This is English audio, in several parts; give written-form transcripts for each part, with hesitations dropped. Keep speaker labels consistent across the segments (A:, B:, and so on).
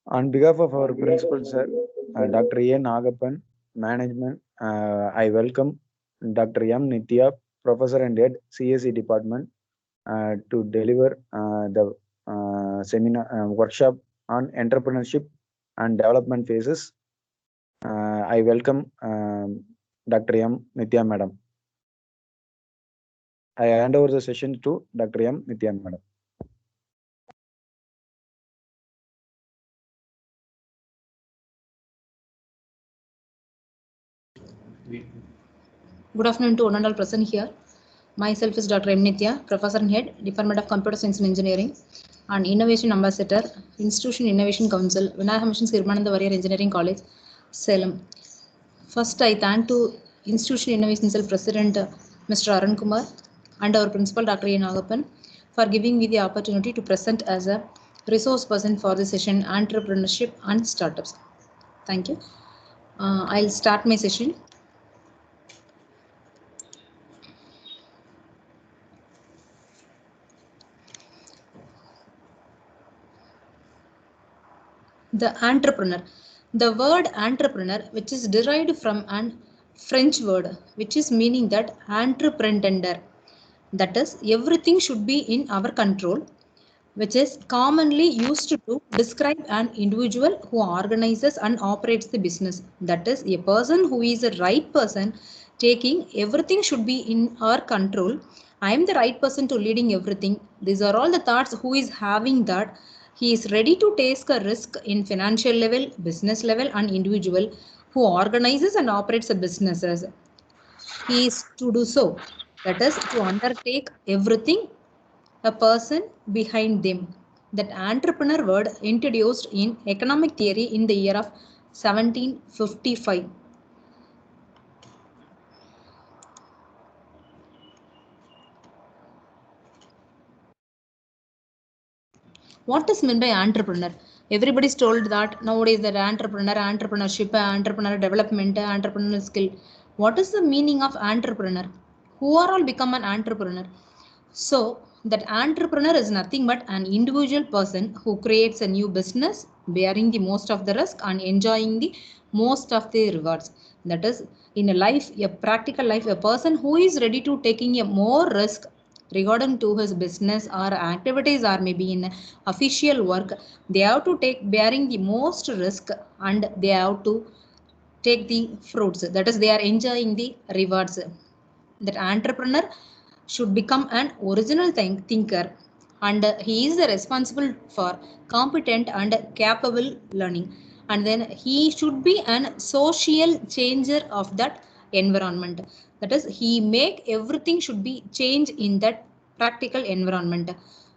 A: On behalf of our principal sir, Dr. A. Nagappan, management, I welcome Dr. M. Nitya, professor and head CSE department, to deliver the seminar workshop on entrepreneurship and development phases. I welcome Dr. M. Nitya madam. I hand over the session to Dr. M. Nitya madam.
B: Good afternoon to one and all present here. Myself is Dr. M. Nitya, Professor and Head, Department of Computer Science and Engineering, and Innovation Ambassador, Institution Innovation Council, Vinayaka Mission Sirmananda Warrior Engineering College, Salem. First, I thank to Institution Innovation Cell President Mr. Arun Kumar and our Principal Dr. A. Nagappan for giving me the opportunity to present as a resource person for the session Entrepreneurship and Startups. Thank you. I'll start my session. The entrepreneur. The word entrepreneur, which is derived from an French word, which is meaning that entrepreneur. That is, everything should be in our control, which is commonly used to describe an individual who organizes and operates the business. That is, a person who is a right person, taking everything should be in our control. I am the right person to leading everything. These are all the thoughts who is having that. He is ready to take a risk in financial level, business level, and individual who organizes and operates the businesses. He is to do so. That is to undertake everything a person behind them. That entrepreneur word introduced in economic theory in the year of 1755. What is meant by entrepreneur? Everybody's told that nowadays that entrepreneurship, entrepreneur development, entrepreneurial skill. What is the meaning of entrepreneur? Who are all become an entrepreneur? So that entrepreneur is nothing but an individual person who creates a new business, bearing the most of the risk and enjoying the most of the rewards. That is, in a life, a practical life, a person who is ready to taking a more risk regarding to his business or activities or maybe in official work, they have to take bearing the most risk and they have to take the fruits. That is, they are enjoying the rewards. That entrepreneur should become an original thinker, and he is responsible for competent and capable learning, and then he should be an social changer of that environment. That is, he make everything should be change in that practical environment.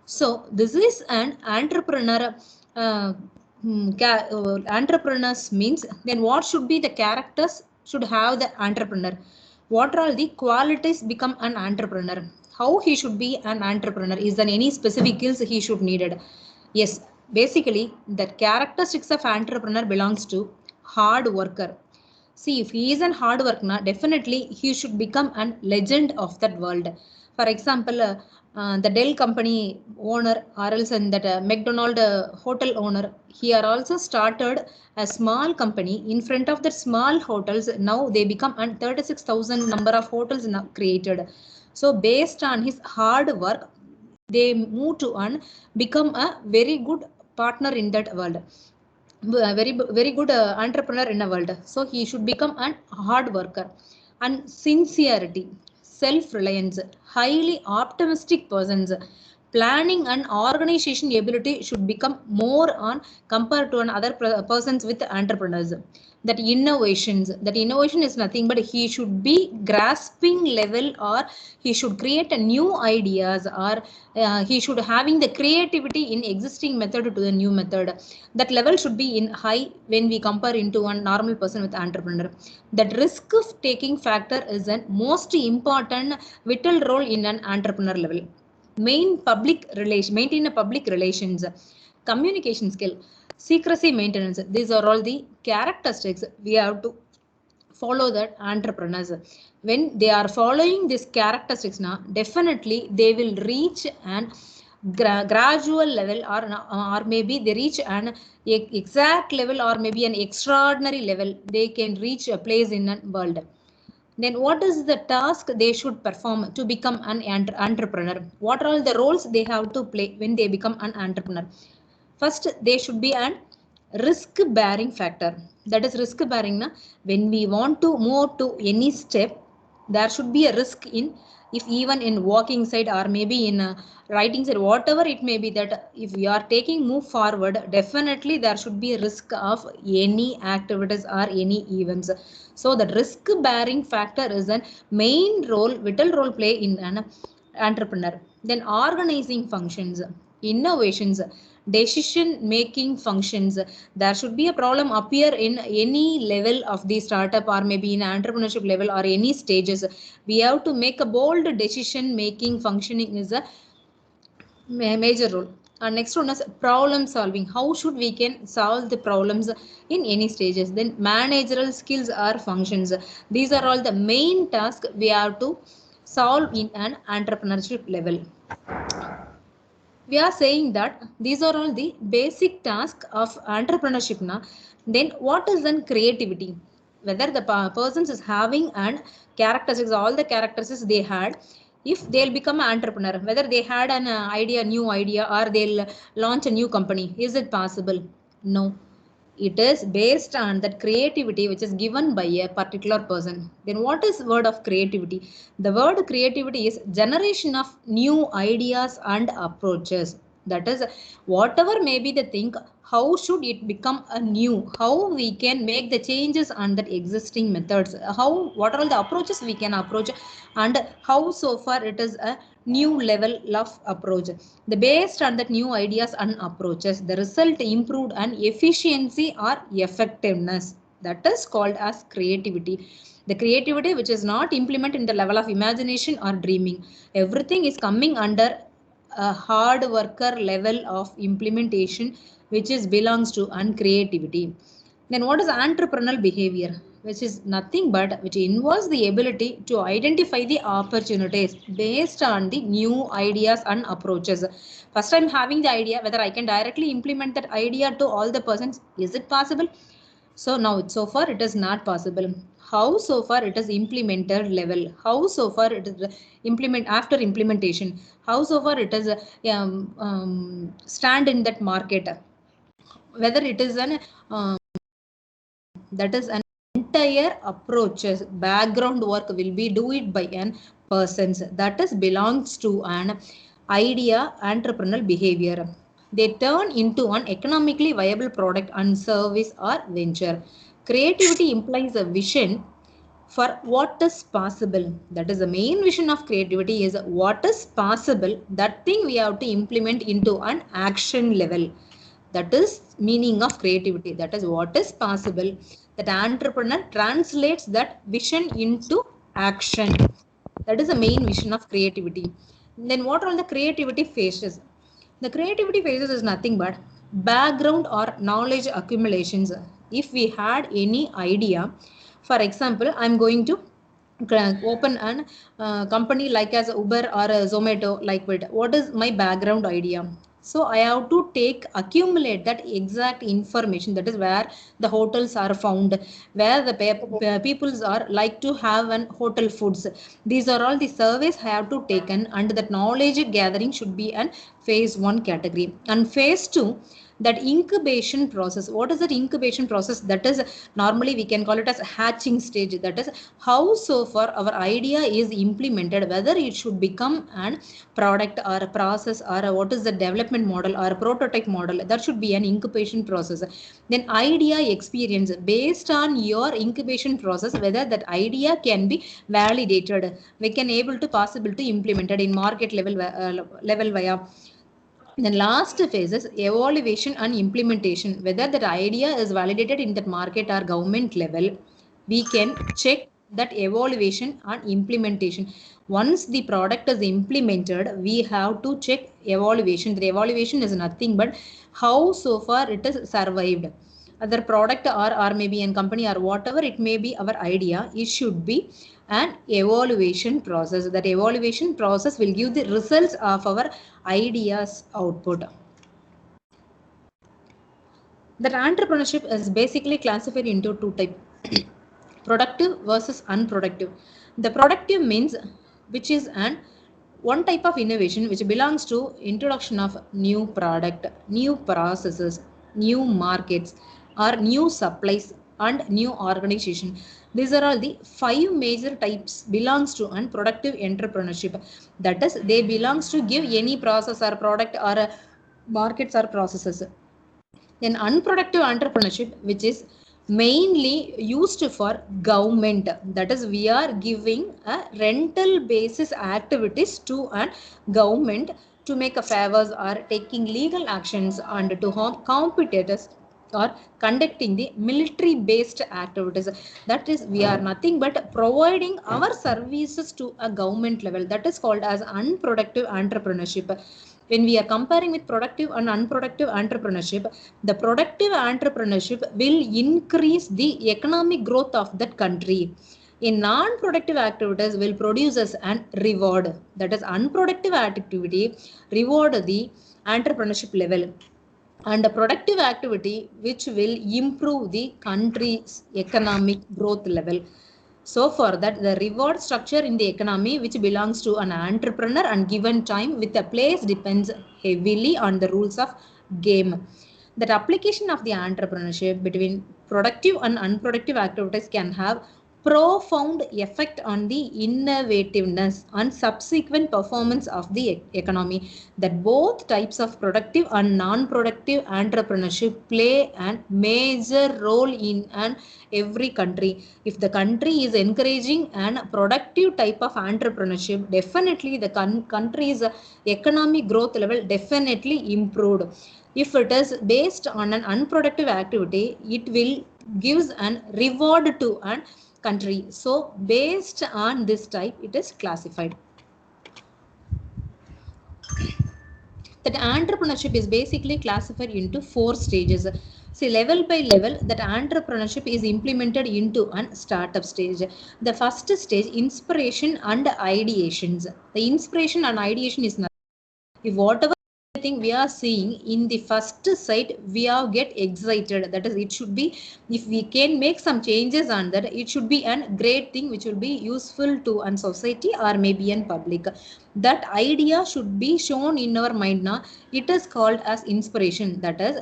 B: So this is an entrepreneur. Entrepreneurs means, then what should be the characters should have the entrepreneur? What are the qualities become an entrepreneur? How he should be an entrepreneur? Is there any specific skills he should needed? Yes, basically the characteristics of entrepreneur belongs to hard worker. See, if he is an hard worker, definitely he should become a legend of that world. For example, the Dell company owner, or else and that McDonald hotel owner, he are also started a small company in front of the small hotels. Now they become 36,000 number of hotels now created. So based on his hard work, they move to and become a very good partner in that world, very good entrepreneur in the world. So he should become an hard worker, and sincerity, self-reliance, highly optimistic persons, planning and organization ability should become more on compared to another persons with entrepreneurs. That innovation is nothing but he should be grasping level, or he should create a new ideas, or he should having the creativity in existing method to the new method. That level should be in high when we compare into one normal person with entrepreneur. That risk of taking factor is a most important vital role in an entrepreneur level. Maintain a public relations, communication skill, secrecy maintenance. These are all the characteristics we have to follow that entrepreneurs. When they are following these characteristics now, definitely they will reach and gradual level, or maybe they reach an exact level, or maybe an extraordinary level. They can reach a place in a world. Then what is the task they should perform to become an entrepreneur? What are all the roles they have to play when they become an entrepreneur? First, they should be an risk bearing factor. That is risk bearing. When we want to move to any step, there should be a risk in, if even in walking side, or maybe in writing side, whatever it may be, that if we are taking move forward, definitely there should be a risk of any activities or any events. So the risk bearing factor is a main role, vital role play in an entrepreneur. Then organizing functions, innovations, decision making functions. There should be a problem appear in any level of the startup, or maybe in entrepreneurship level, or any stages. We have to make a bold decision making functioning is a major role. Next one is problem solving. How should we can solve the problems in any stages? Then managerial skills or functions. These are all the main tasks we have to solve in an entrepreneurship level. We are saying that these are all the basic tasks of entrepreneurship. Then what is then creativity? Whether the persons is having and characteristics, all the characteristics they had, if they'll become an entrepreneur, whether they had an new idea, or they'll launch a new company, is it possible? No. It is based on that creativity which is given by a particular person. Then what is word of creativity? The word creativity is generation of new ideas and approaches. That is, whatever may be the thing, how should it become a new, how we can make the changes on that existing methods, how, what are all the approaches we can approach, and how so far it is a new level of approach. The based on that new ideas and approaches, the result improved and efficiency or effectiveness. That is called as creativity. The creativity which is not implemented in the level of imagination or dreaming. Everything is coming under a hard worker level of implementation, which is belongs to uncreativity. Then what is entrepreneurial behavior? Which is nothing but which involves the ability to identify the opportunities based on the new ideas and approaches. First, I'm having the idea, whether I can directly implement that idea to all the persons. Is it possible? So now, so far it is not possible. How so far it is implemented level? How so far it is implement after implementation? How so far it is stand in that market? Whether it is an that is an entire approaches, background work will be do it by an persons, that is belongs to an idea entrepreneurial behavior. They turn into an economically viable product and service or venture. Creativity implies a vision for what is possible. That is the main vision of creativity, is what is possible, that thing we have to implement into an action level. That is meaning of creativity. That is what is possible, that entrepreneur translates that vision into action. That is the main vision of creativity. Then what are the creativity phases? The creativity phases is nothing but background or knowledge accumulations. If we had any idea, for example, I'm going to open an company like as Uber or a Zomato, like that. What is my background idea? So I have to accumulate that exact information. That is where the hotels are found, where the peoples are like to have an hotel foods. These are all the surveys I have to taken, and that knowledge gathering should be an phase 1 category. And phase 2, that incubation process. What is that incubation process? That is normally we can call it as hatching stage. That is how so far our idea is implemented, whether it should become an product or a process, or what is the development model or a prototype model. That should be an incubation process. Then idea experience, based on your incubation process, whether that idea can be validated, we can able to possible to implement it in market level via. The last phase is evaluation and implementation. Whether that idea is validated in that market or government level, we can check that evaluation and implementation. Once the product is implemented, we have to check evaluation. The evaluation is nothing but how so far it is survived. Other product or maybe in company or whatever it may be, our idea, it should be an evaluation process. That evaluation process will give the results of our ideas output. That entrepreneurship is basically classified into two types, productive versus unproductive. The productive means which is an one type of innovation which belongs to introduction of new product, new processes, new markets, or new supplies and new organization. These are all the five major types belongs to unproductive entrepreneurship. That is, they belongs to give any process or product or markets or processes. Then unproductive entrepreneurship, which is mainly used for government, that is we are giving a rental basis activities to an government to make a favors or taking legal actions and to harm competitors or conducting the military based activities. That is, we are nothing but providing our services to a government level. That is called as unproductive entrepreneurship. When we are comparing with productive and unproductive entrepreneurship, the productive entrepreneurship will increase the economic growth of that country. In non-productive activities will produce us an reward. That is, unproductive activity reward the entrepreneurship level, and a productive activity which will improve the country's economic growth level. So for that, the reward structure in the economy which belongs to an entrepreneur and given time with a place depends heavily on the rules of game. That application of the entrepreneurship between productive and unproductive activities can have profound effect on the innovativeness and subsequent performance of the economy. That both types of productive and non-productive entrepreneurship play a major role in an every country. If the country is encouraging an productive type of entrepreneurship, definitely the country's economic growth level definitely improved. If it is based on an unproductive activity, it will gives an reward to an country. So based on this type, it is classified. That entrepreneurship is basically classified into four stages. See, level by level, that entrepreneurship is implemented into an startup stage. The first stage, inspiration and ideations. The inspiration and ideation is nothing. If whatever thing we are seeing in the first sight, we are get excited. That is, it should be, if we can make some changes on that, it should be a great thing which will be useful to an society or maybe in public. That idea should be shown in our mind now. It is called as inspiration. That is,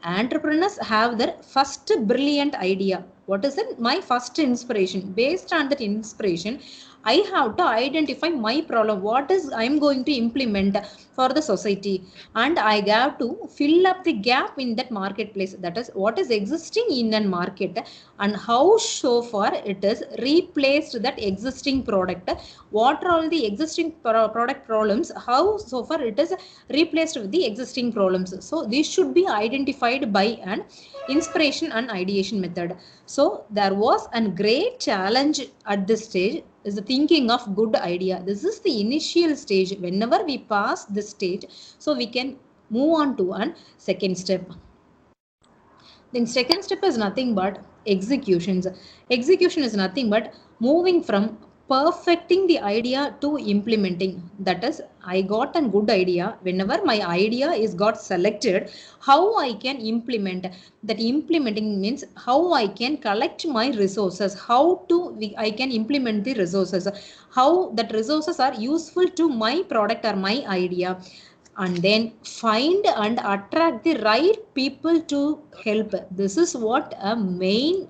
B: entrepreneurs have their first brilliant idea. What is it? My first inspiration. Based on that inspiration, I have to identify my problem. What is I am going to implement for the society, and I have to fill up the gap in that marketplace. That is, what is existing in a market and how so far it is replaced that existing product. What are all the existing product problems? How so far it is replaced with the existing problems. So this should be identified by an inspiration and ideation method. So there was a great challenge at this stage is the thinking of good idea. This is the initial stage. Whenever we pass this stage, so we can move on to a second step. Then second step is nothing but executions. Execution is nothing but moving from perfecting the idea to implementing. That is, I got a good idea. Whenever my idea is got selected, how I can implement. That implementing means how I can collect my resources, how to I can implement the resources, how that resources are useful to my product or my idea, and then find and attract the right people to help. This is what a main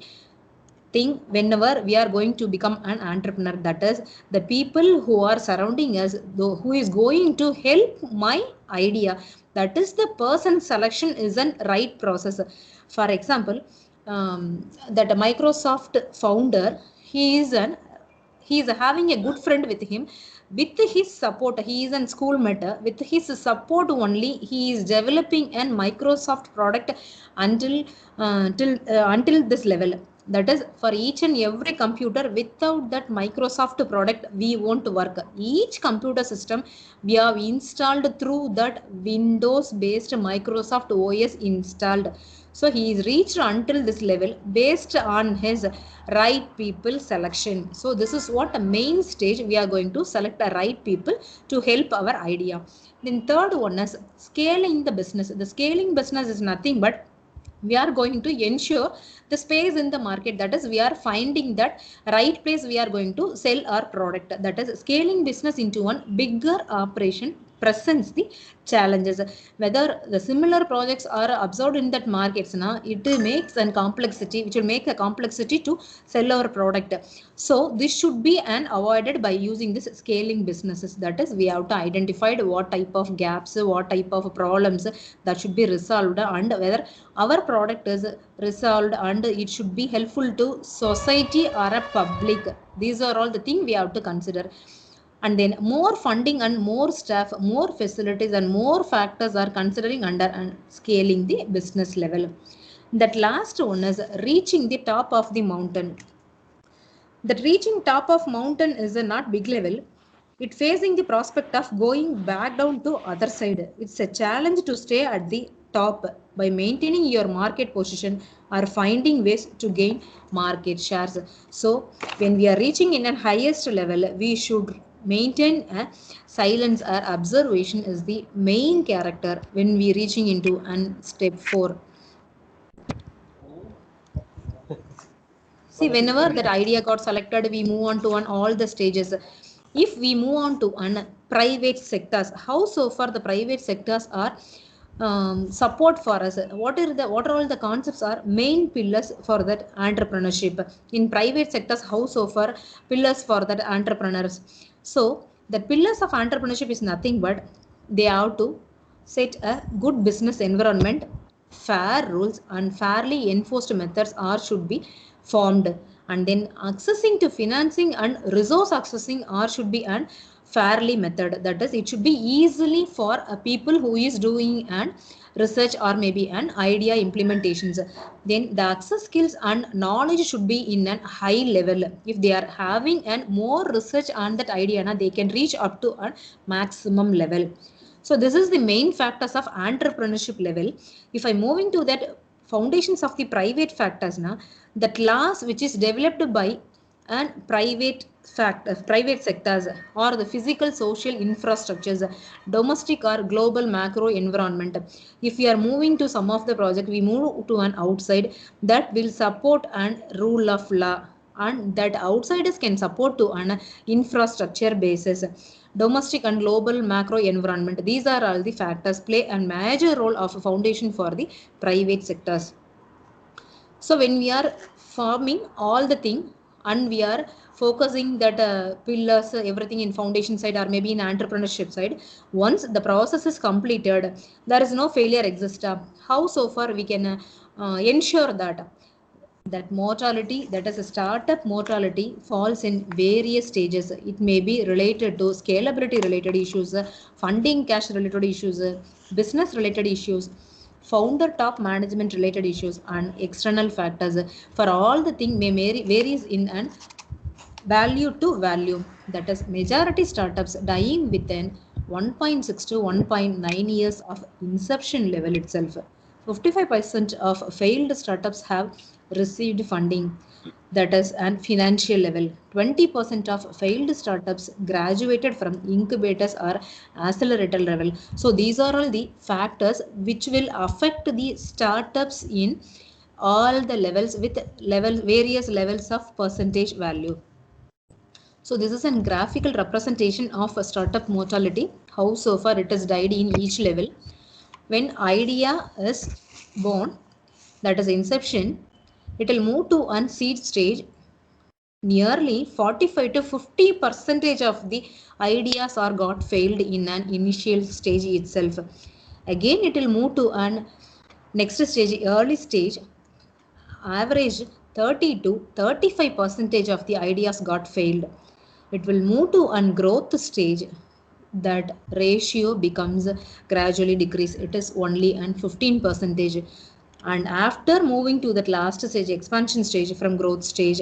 B: thing whenever we are going to become an entrepreneur. That is, the people who are surrounding us, who is going to help my idea, that is the person selection is a right process. For example, that a Microsoft founder, he is having a good friend with him. With his support, he is a schoolmate. With his support only, he is developing a Microsoft product until this level. That is, for each and every computer, without that Microsoft product we won't work. Each computer system we have installed through that Windows based Microsoft OS installed. So he is reached until this level based on his right people selection. So this is what the main stage we are going to select the right people to help our idea. Then third one is scaling the business. The scaling business is nothing but we are going to ensure the space in the market. That is, we are finding that right place we are going to sell our product. That is, scaling business into one bigger operation presents the challenges. Whether the similar projects are observed in that markets now, it makes a complexity which will make a complexity to sell our product. So this should be an avoided by using this scaling businesses. That is, we have to identify what type of gaps, what type of problems that should be resolved, and whether our product is resolved and it should be helpful to society or a public. These are all the things we have to consider. And then more funding and more staff, more facilities and more factors are considering under and scaling the business level. That last one is reaching the top of the mountain. That reaching top of mountain is a not big level. It facing the prospect of going back down to other side. It's a challenge to stay at the top by maintaining your market position or finding ways to gain market shares. So when we are reaching in a highest level, we should maintain a silence or observation is the main character when we reaching into an step 4. See, whenever that idea got selected, we move on to on all the stages. If we move on to an private sectors, how so far the private sectors are support for us? What are all the concepts are main pillars for that entrepreneurship in private sectors? How so far pillars for that entrepreneurs? So the pillars of entrepreneurship is nothing but they have to set a good business environment, fair rules and fairly enforced methods are should be formed, and then accessing to financing and resource accessing are should be an fairly method. That is, it should be easily for people who is doing an research or maybe an idea implementations. Then the access skills and knowledge should be in a high level. If they are having and more research on that idea now, they can reach up to a maximum level. So this is the main factors of entrepreneurship level. If I move into that foundations of the private factors now, the class which is developed by and private sectors or the physical social infrastructures, domestic or global macro environment. If we are moving to some of the project, we move to an outside that will support and rule of law, and that outsiders can support to an infrastructure basis. Domestic and global macro environment, these are all the factors play a major role of a foundation for the private sectors. So when we are forming all the thing and we are focusing that pillars, everything in foundation side or maybe in entrepreneurship side, once the process is completed, there is no failure exist. How so far we can ensure that mortality, that is a startup mortality, falls in various stages. It may be related to scalability related issues, funding cash related issues, business related issues, founder top management related issues and external factors. For all the thing may varies in an value to value. That is, majority startups dying within 1.6 to 1.9 years of inception level itself. 55% of failed startups have received funding, that is an financial level. 20% of failed startups graduated from incubators or accelerator level. So these are all the factors which will affect the startups in all the levels with various levels of percentage value. So this is a graphical representation of a startup mortality, how so far it has died in each level. When idea is born, that is inception, it will move to a seed stage. Nearly 45 to 50% of the ideas are got failed in an initial stage itself. Again it will move to an next stage, early stage. Average 30 to 35% of the ideas got failed. It will move to a growth stage. That ratio becomes gradually decrease. It is only an 15%. And after moving to that last stage, expansion stage from growth stage,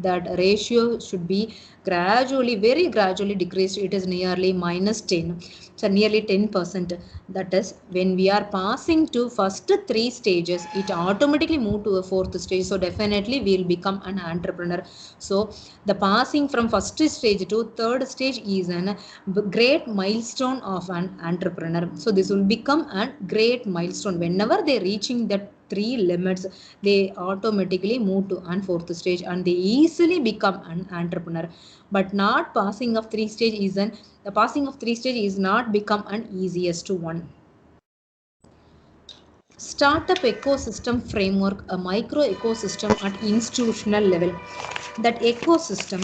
B: that ratio should be gradually, very gradually decreased. It is nearly minus 10, so nearly 10%. That is, when we are passing to first three stages, it automatically move to a fourth stage. So definitely we will become an entrepreneur. So the passing from first stage to third stage is an great milestone of an entrepreneur. So this will become a great milestone. Whenever they reaching that three limits, they automatically move to an fourth stage and they easily become an entrepreneur. But not passing of three stage is an the passing of three stage is not become an easiest one. Startup ecosystem framework, a micro ecosystem at institutional level. That ecosystem,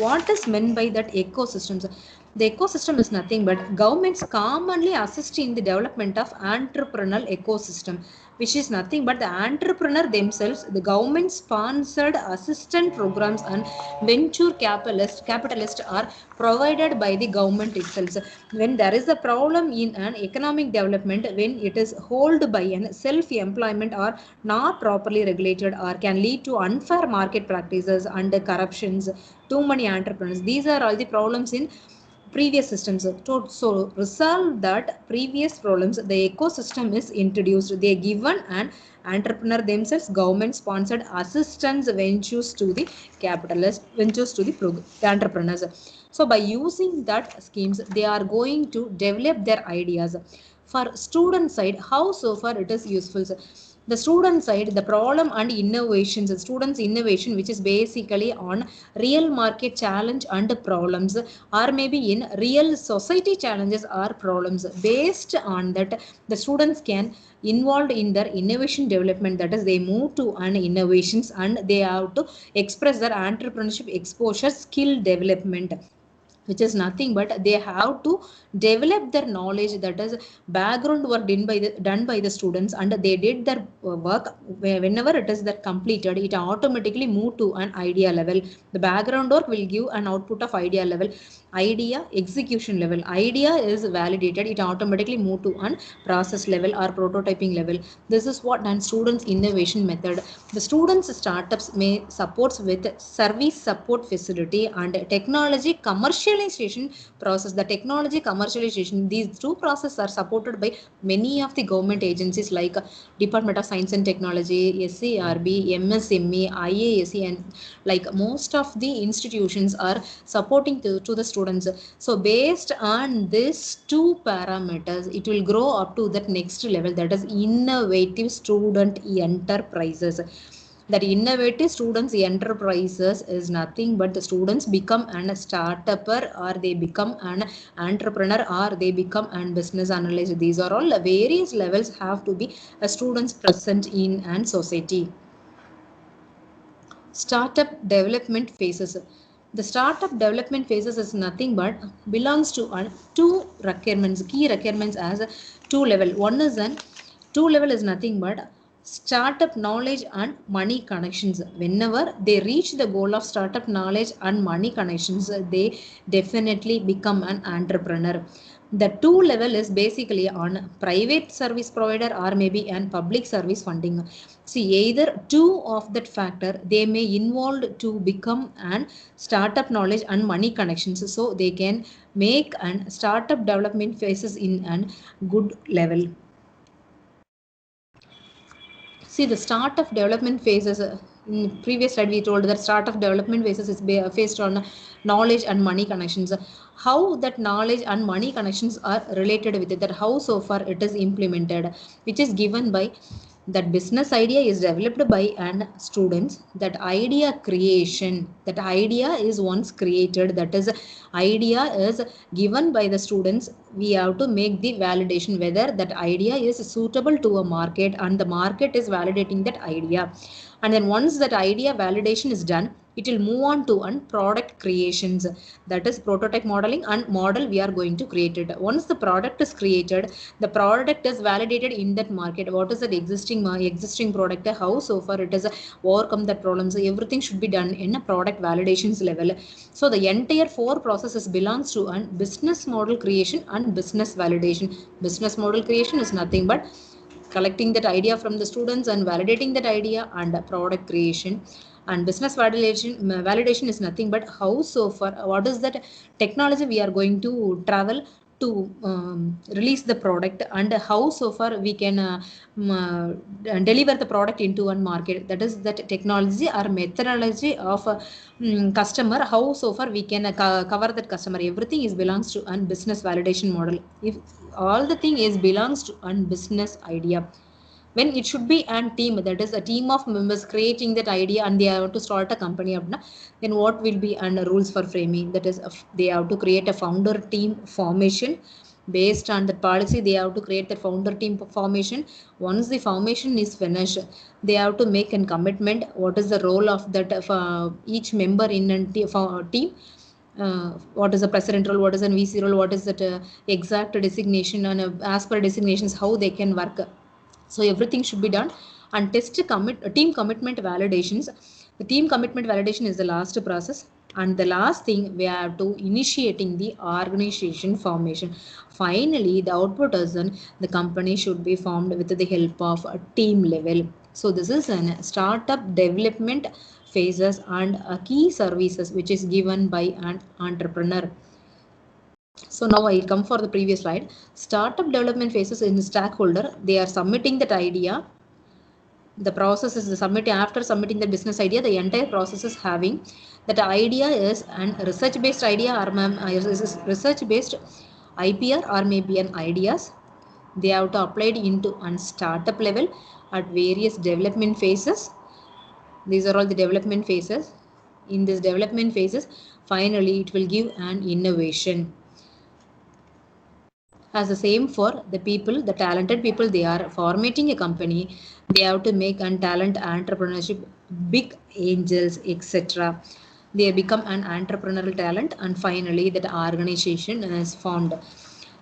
B: what is meant by that ecosystems? The ecosystem is nothing but governments commonly assist in the development of entrepreneurial ecosystem, which is nothing but the entrepreneur themselves, the government sponsored assistant programs and venture capitalists are provided by the government itself. When there is a problem in an economic development, when it is held by an self-employment or not properly regulated, or can lead to unfair market practices and corruptions, too many entrepreneurs, these are all the problems in previous systems. So resolve that previous problems, the ecosystem is introduced. They given an entrepreneur themselves government sponsored assistance ventures to the capitalist, ventures to the entrepreneurs. So by using that schemes, they are going to develop their ideas. For student side, how so far it is useful? The student side, the problem and innovations, the students innovation, which is basically on real market challenge and problems, or maybe in real society challenges or problems. Based on that, the students can involved in their innovation development. That is, they move to an innovations and they have to express their entrepreneurship exposure skill development, which is nothing but they have to develop their knowledge. That is, background work done by the students, and they did their work. Whenever it is that completed, it automatically move to an idea level. The background work will give an output of idea level, idea execution level. Idea is validated, it automatically move to an process level or prototyping level. This is what an students innovation method. The students startups may supports with service support facility and technology commercialization process. The technology commercialization, these two processes are supported by many of the government agencies like Department of Science and Technology, SARB, MSME, IASC, and like most of the institutions are supporting to the students. So based on these two parameters, it will grow up to that next level, that is innovative student enterprises. That innovative students enterprises is nothing but the students become an startupper, or they become an entrepreneur, or they become an business analyst. These are all various levels have to be a students present in an society. Startup development phases. The startup development phases is nothing but belongs to two requirements, key requirements as a two level. One is an two level is nothing but startup knowledge and money connections. Whenever they reach the goal of startup knowledge and money connections, they definitely become an entrepreneur. The two level is basically on private service provider or maybe an public service funding. See, either two of that factor, they may involve to become an startup knowledge and money connections. So they can make an startup development phases in an good level. See, the start of development phases, in previous slide we told that start of development phases is based on knowledge and money connections. How that knowledge and money connections are related with it, that how so far it is implemented, which is given by that business idea is developed by an students. That idea creation, that idea is once created, that is idea is given by the students. We have to make the validation whether that idea is suitable to a market, and the market is validating that idea. And then once that idea validation is done, it will move on to product creations, that is prototype modeling and model we are going to create it. Once the product is created, the product is validated in that market. What is that existing product, how so far it is overcome that problems, everything should be done in a product validations level. So the entire four processes belongs to business model creation and business validation. Business model creation is nothing but collecting that idea from the students and validating that idea, and product creation. And business validation is nothing but how so far what is that technology we are going to travel to release the product, and how so far we can deliver the product into one market. That is that technology or methodology of customer, how so far we can cover that customer. Everything is belongs to an business validation model. If all the thing is belongs to an business idea, when it should be a team, that is a team of members creating that idea and they have to start a company, then what will be under rules for framing? That is they have to create a founder team formation. Based on that policy, they have to create the founder team formation. Once the formation is finished, they have to make a commitment what is the role of that each member in a team. What is the president role, what is an VC role, what is that exact designation, and as per designations how they can work. So everything should be done. And team commitment validations. The team commitment validation is the last process. And the last thing, we have to initiating the organization formation. Finally, the output is the company should be formed with the help of a team level. So this is an startup development phases and a key services which is given by an entrepreneur. So now I'll come for the previous slide. Startup development phases in the stakeholder, they are submitting that idea. The process is the submit. After submitting the business idea, the entire process is having that idea is an research based idea or research based IPR or maybe an ideas. They have to apply it into a startup level at various development phases. These are all the development phases. In this development phases, finally it will give an innovation. As the same for the people, the talented people, they are formatting a company, they have to make an talent entrepreneurship, big angels, etc. They become an entrepreneurial talent, and finally that organization is formed.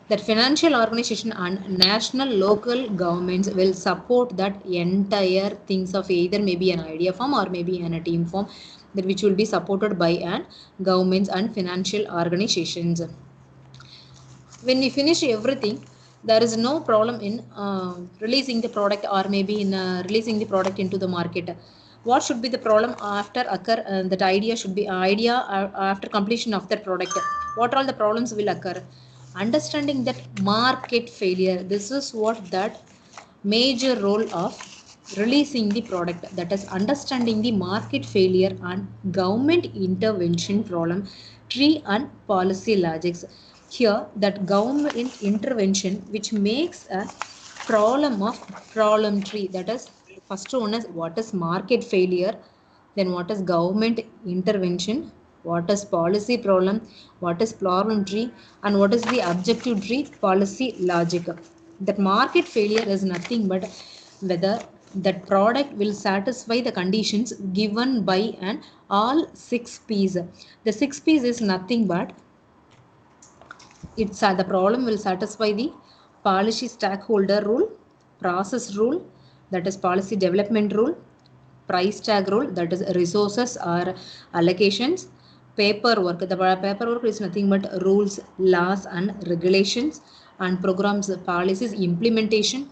B: That financial organization and national local governments will support that entire things of either maybe an idea form or maybe in a team form, that which will be supported by an governments and financial organizations. When we finish everything, there is no problem in releasing the product or maybe in releasing the product into the market. What should be the problem after occur? That idea should be idea after completion of that product. What all the problems will occur? Understanding that market failure, this is what that major role of releasing the product, that is understanding the market failure and government intervention problem tree and policy logics. Here that government intervention which makes a problem tree, that is first one is what is market failure, then what is government intervention, what is policy problem, what is problem tree, and what is the objective tree policy logic. That market failure is nothing but whether that product will satisfy the conditions given by an all 6 P's. The 6 P's is nothing but it's the problem will satisfy the policy stakeholder rule, process rule, that is policy development rule, price tag rule, that is resources or allocations, paperwork. The paperwork is nothing but rules, laws and regulations, and programs, policies, implementation,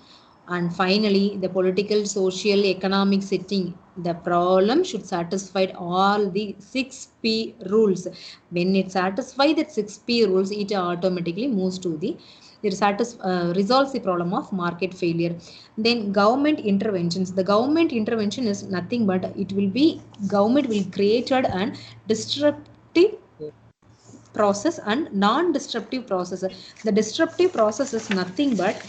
B: and finally the political, social, economic setting. The problem should satisfy all the 6P rules. When it satisfies that 6P rules, it automatically moves to the resolves the problem of market failure. Then government interventions. The government intervention is nothing but it will be government will create an disruptive process and non-disruptive process. The disruptive process is nothing but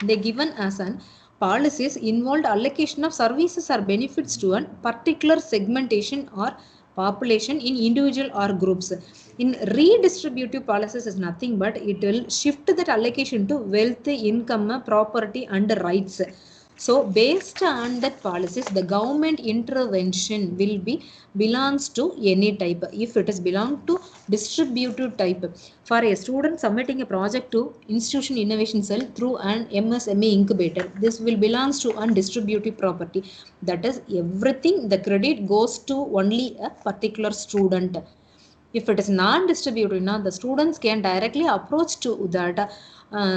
B: they given as an policies involved allocation of services or benefits to a particular segmentation or population in individual or groups. In redistributive policies is nothing but it will shift that allocation to wealth, income, property and rights. So based on that policies, the government intervention will be belongs to any type. If it is belong to distributive type, for a student submitting a project to institution innovation cell through an MSME incubator, this will belongs to undistributive property. That is everything the credit goes to only a particular student. If it is non-distributive, the students can directly approach to that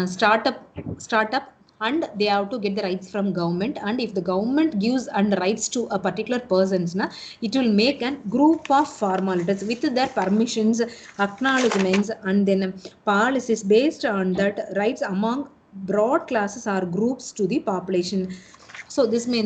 B: startup and they have to get the rights from government. And if the government gives and rights to a particular persons, it will make a group of formalities with their permissions, acknowledgements, and then policies based on that rights among broad classes or groups to the population. So this may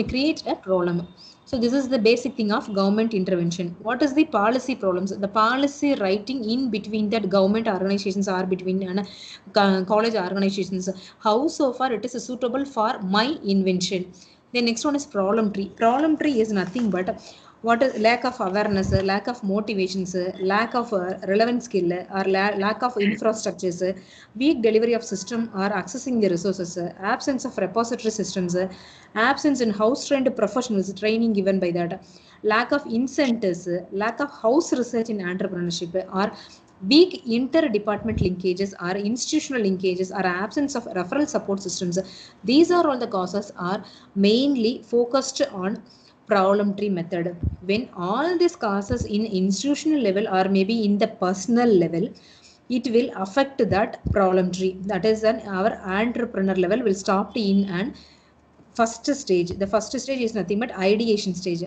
B: create a problem. So this is the basic thing of government intervention. What is the policy problems? The policy writing in between that government organizations or between college organizations, how so far it is suitable for my invention. The next one is problem tree. Problem tree is nothing but what is lack of awareness, lack of motivations, lack of relevant skill, or lack of infrastructures, weak delivery of system or accessing the resources, absence of repository systems, absence in house trained professionals, training given by that, lack of incentives, lack of house research in entrepreneurship, or weak inter-department linkages or institutional linkages, or absence of referral support systems. These are all the causes are mainly focused on problem tree method. When all these causes in institutional level or maybe in the personal level, it will affect that problem tree. That is, our entrepreneur level will stop in an first stage. The first stage is nothing but ideation stage.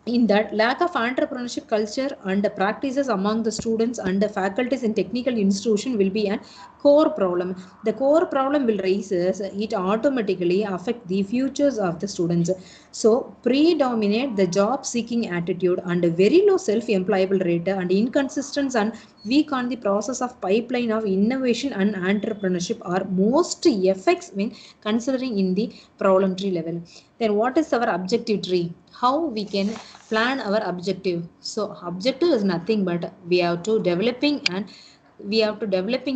B: In that, lack of entrepreneurship culture and practices among the students and the faculties in technical institution will be a core problem. The core problem will raises, it automatically affect the futures of the students. So predominate the job seeking attitude and a very low self employable rate and inconsistent and weak on the process of pipeline of innovation and entrepreneurship are most effects when considering in the problem tree level. Then what is our objective tree? How we can plan our objective? So objective is nothing but we have to developing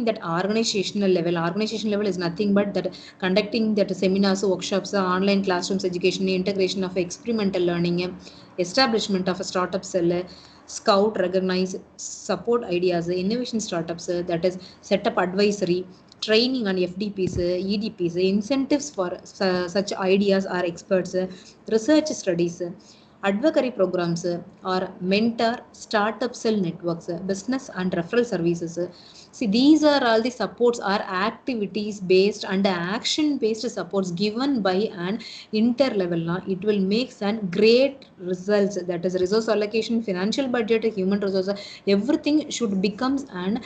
B: that organizational level. Organization level is nothing but that conducting that seminars, workshops, online classrooms education, integration of experimental learning, establishment of a startup cell, scout, recognize, support ideas, innovation startups, that is set up advisory, training on FDPs, EDPs, incentives for such ideas or experts, research studies, advocacy programs, or mentor startup cell networks, business and referral services. See, these are all the supports or activities based and action based supports given by an inter-level. It will make some great results. That is resource allocation, financial budget, human resources, everything should become an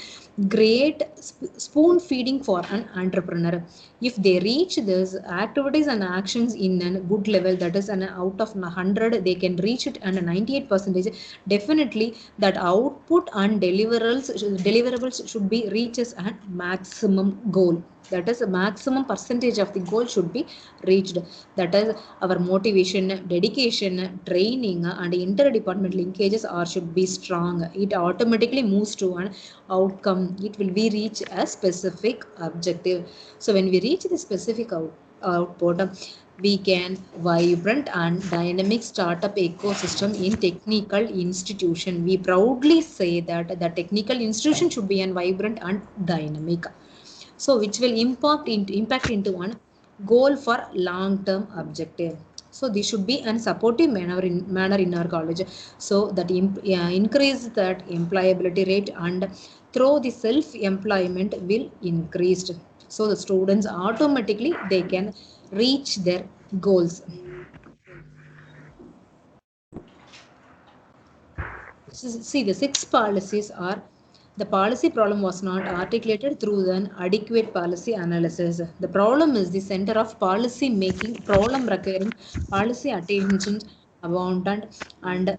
B: great spoon feeding for an entrepreneur. If they reach this activities and actions in a good level, that is an out of 100 they can reach it and 98%, definitely that output and deliverables should be reaches at maximum goal. That is a maximum percentage of the goal should be reached. That is our motivation, dedication, training, and inter-department linkages are should be strong. It automatically moves to an outcome. It will be reach a specific objective. So when we reach the specific output, we can vibrant and dynamic startup ecosystem in technical institution. We proudly say that the technical institution should be an vibrant and dynamic, so which will impact into one goal for long term objective. So this should be an supportive manner in our college, so that increase that employability rate and through the self employment will increased, so the students automatically they can reach their goals. See, the six policies are: the policy problem was not articulated through an adequate policy analysis. The problem is the center of policy making, problem requiring policy attention, abundant, and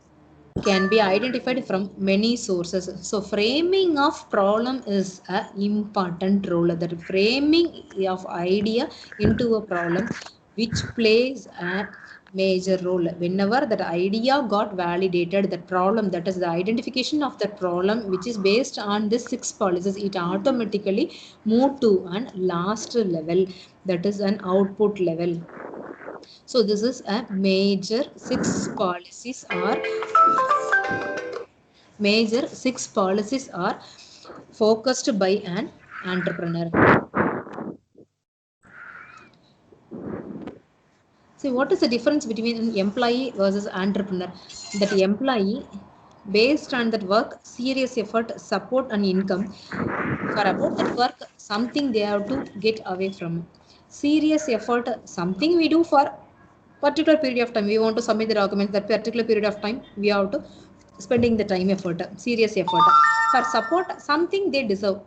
B: can be identified from many sources. So framing of problem is a important role. The framing of idea into a problem, which plays a major role. Whenever that idea got validated, that problem, that is the identification of that problem, which is based on this six policies, it automatically move to an last level, that is an output level. So this is a major six policies are focused by an entrepreneur. See, what is the difference between an employee versus entrepreneur? That employee, based on that work, serious effort, support, and income. For about that work, something they have to get away from. Serious effort, something we do for particular period of time. We want to submit the document that particular period of time. We have to spending the time effort, serious effort. For support, something they deserve.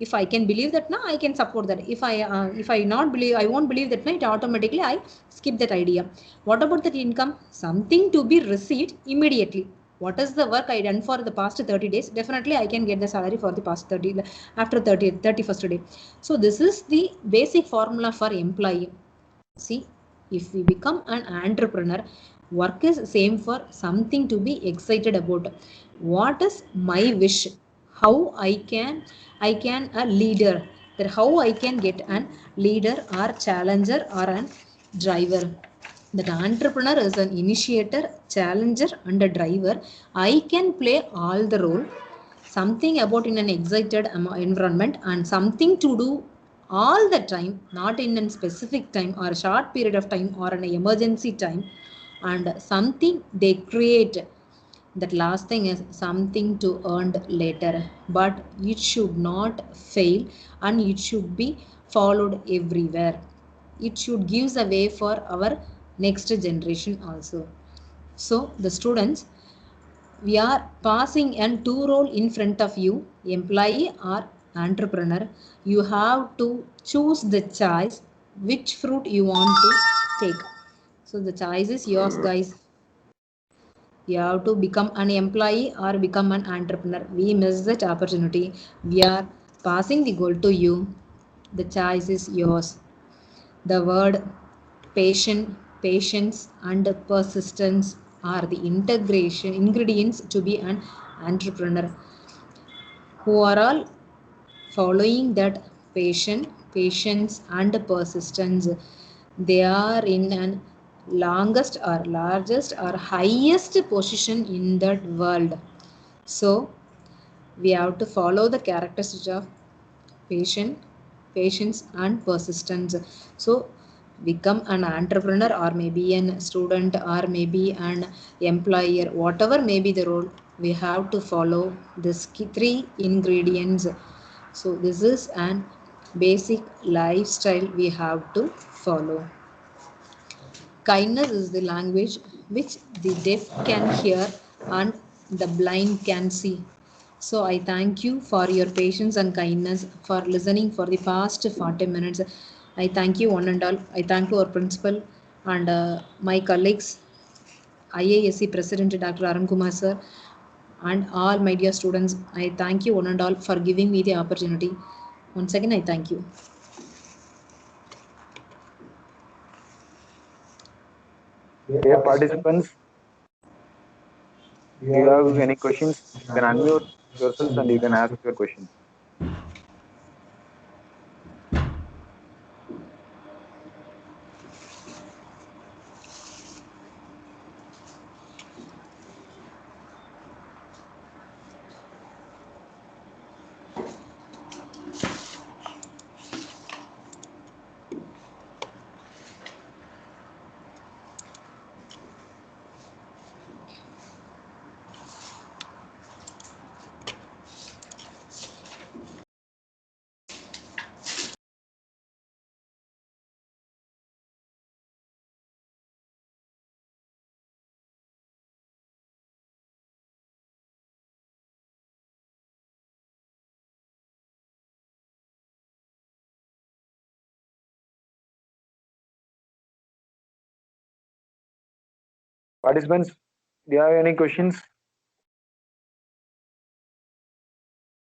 B: If I can believe that now, I can support that. If I not believe, I won't believe that night. Automatically, I skip that idea. What about that income? Something to be received immediately. What is the work I done for the past 30 days? Definitely, I can get the salary for the past 30 after 31st day. So this is the basic formula for employee. See, if we become an entrepreneur, work is same for something to be excited about. What is my wish? How I can a leader. That how I can get an leader or challenger or an driver. That entrepreneur is an initiator, challenger, and a driver. I can play all the role, something about in an excited environment, and something to do all the time, not in a specific time or a short period of time or an emergency time, and something they create. That last thing is something to earn later, but it should not fail and it should be followed everywhere. It should gives a way for our next generation also. So the students, we are passing and two role in front of you, employee or entrepreneur. You have to choose the choice, which fruit you want to take. So the choice is yours, guys. You have to become an employee or become an entrepreneur. We miss that opportunity. We are passing the goal to you. The choice is yours. The word patience and persistence are the integration ingredients to be an entrepreneur. Who are all following that patience and persistence, they are in an longest or largest or highest position in that world. So we have to follow the characteristics of patient patience and persistence. So become an entrepreneur or maybe an student or maybe an employer, whatever may be the role, we have to follow this three ingredients. So this is an basic lifestyle we have to follow. Kindness is the language which the deaf can hear and the blind can see. So I thank you for your patience and kindness for listening for the past 40 minutes. I thank you one and all. I thank to our principal and my colleagues, IASC President Dr. Arun Kumar sir, and all my dear students. I thank you one and all for giving me the opportunity. Once again, I thank you.
A: Dear participants, do you have any questions? You can unmute yourself and you can ask your questions. Participants, do you have any questions?